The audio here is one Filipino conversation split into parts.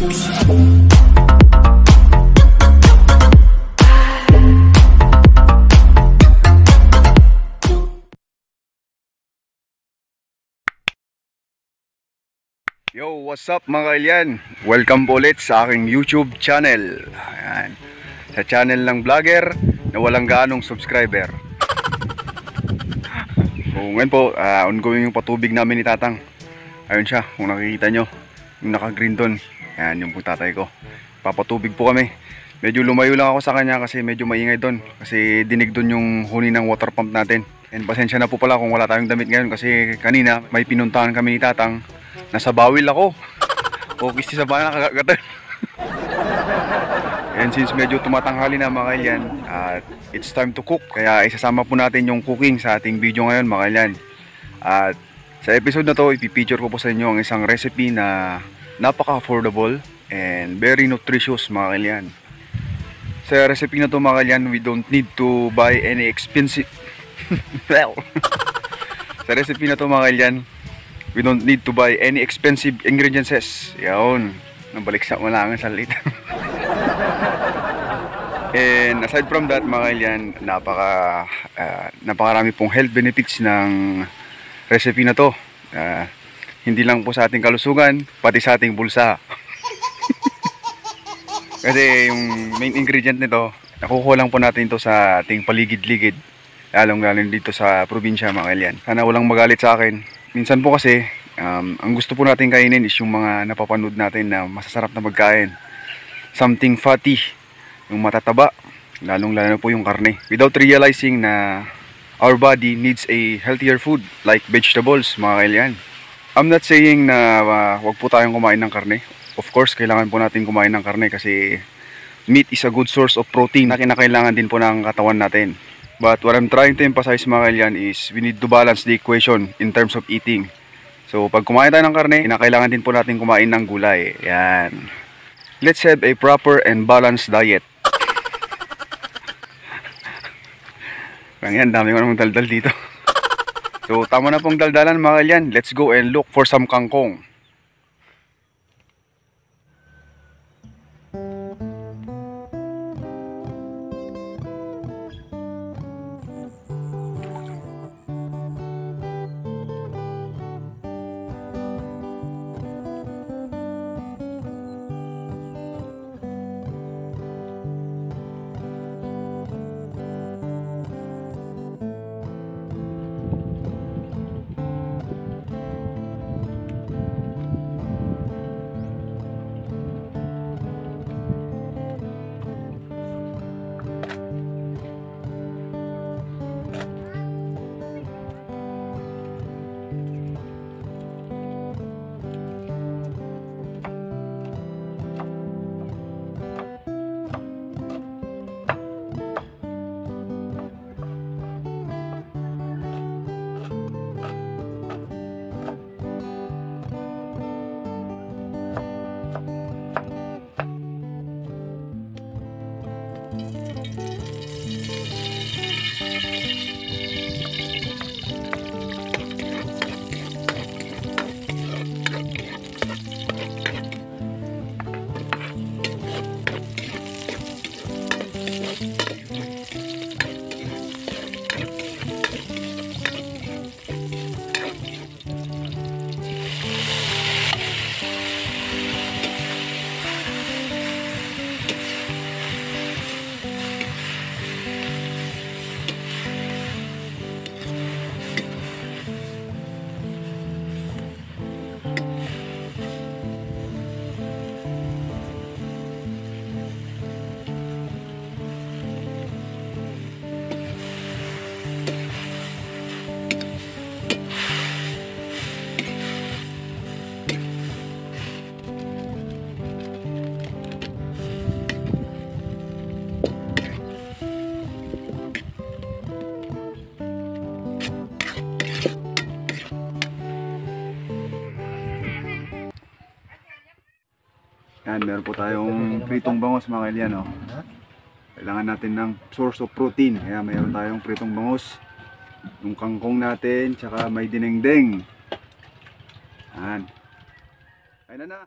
Yo, what's up mga kailyan? Welcome po ulit sa aking YouTube channel. Ayan. Sa channel ng vlogger na walang gaanong subscriber. So ngayon po, ongoing yung patubig namin ni Tatang. Ayun siya, kung nakikita nyo, yung naka-green doon. Ayan, yung po tatay ko. Papatubig po kami. Medyo lumayo lang ako sa kanya kasi medyo maingay doon. Kasi dinig doon yung huni ng water pump natin. And pasensya na po pala kung wala tayong damit ngayon kasi kanina may pinuntahan kami ni Tatang. Nasa bawil ako. O kisti sa bana nakagatan. And since medyo tumatanghali na mga kailyan, at it's time to cook. Kaya isasama po natin yung cooking sa ating video ngayon mga kailyan. At sa episode na to, ipipicture ko po sa inyo ang isang recipe na napaka-affordable and very nutritious mga kailyan. Sa recipe na to mga kailyan, we don't need to buy any expensive well, sa recipe na to mga kailyan, we don't need to buy any expensive ingredients. Yaon, nabalik sa ulangan sa lit. And aside from that mga kailyan, napakarami pong health benefits ng recipe na to. Hindi lang po sa ating kalusugan, pati sa ating bulsa. Kasi yung main ingredient nito, nakukuha lang po natin ito sa ating paligid-ligid, lalong dito sa probinsya mga kailyan. Sana walang magalit sa akin. Minsan po kasi, ang gusto po natin kainin is yung mga napapanood natin na masasarap na pagkain. Something fatty, yung matataba, lalong po yung karne. Without realizing na our body needs a healthier food like vegetables, mga kailyan. I'm not saying na wag po tayong kumain ng karne. Of course, kailangan po natin kumain ng karne kasi meat is a good source of protein na kinakailangan din po ng katawan natin. But what I'm trying to emphasize mga kailyan is we need to balance the equation in terms of eating. So pag kumain tayo ng karne, kinakailangan din po natin kumain ng gulay. Yan. Let's have a proper and balanced diet. Yan, dami ko namang daldal dito. So tama na pong daldalan mga kailyan. Let's go and look for some kangkong. Yan, meron po tayong pritong bangus mga kailyan, oh. Kailangan natin ng source of protein. Kaya mayroon tayong pritong bangus, yung kangkong natin, tsaka may dinengdeng. Yan. Ayun na.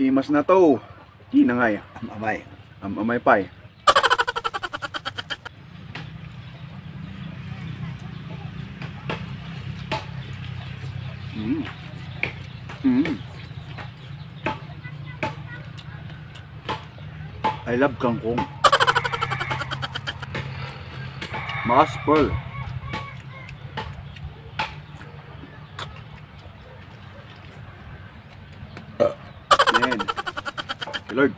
Maimas na to. Hinangay. Amay. Amay pay. Mm. Mm. I love kangkong. Maspol. Yan. Lord.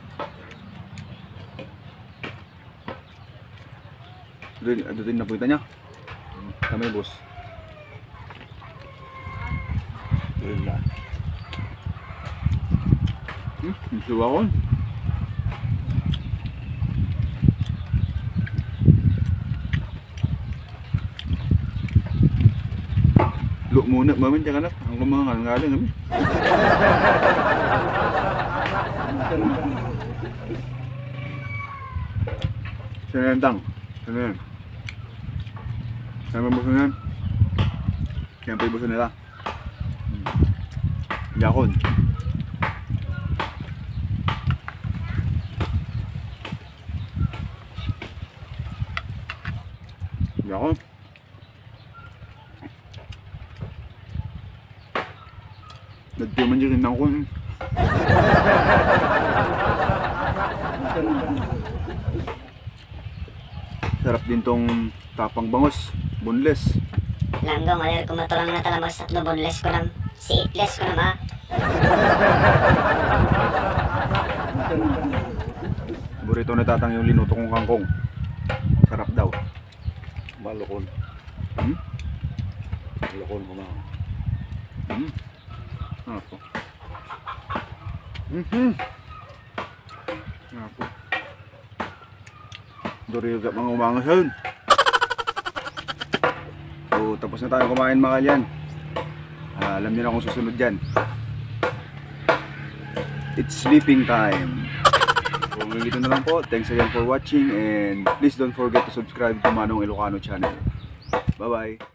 Ito din napunta niya. Kami boss. Yun na. Suwa ko. Lu muna, mamin jangan anak. Ang kumangaling kami. Senentang. Senentang. Sama bosan yan. Siyempre bosan nila. Yakon. Yakon. Nagtiman dyan rin ako. Sarap din tong tapang bangos. Boneless. Langgong, alir ko matulang na talamos at boneless ko lang. Siitless ko naman. Burrito na tatang yung linuto kong kangkong. Sarap daw. Malukon. Hmm? Malukon ko na. Hmm? Ano po? Mhm. Ano po? Duriyo ka mga umangas yun. So, tapos na tayo kumain mga kalyan. Alam niyo na kung susunod dyan. It's sleeping time. So, dito na lang po. Thanks again for watching and please don't forget to subscribe to Manong Ilocano channel. Bye-bye.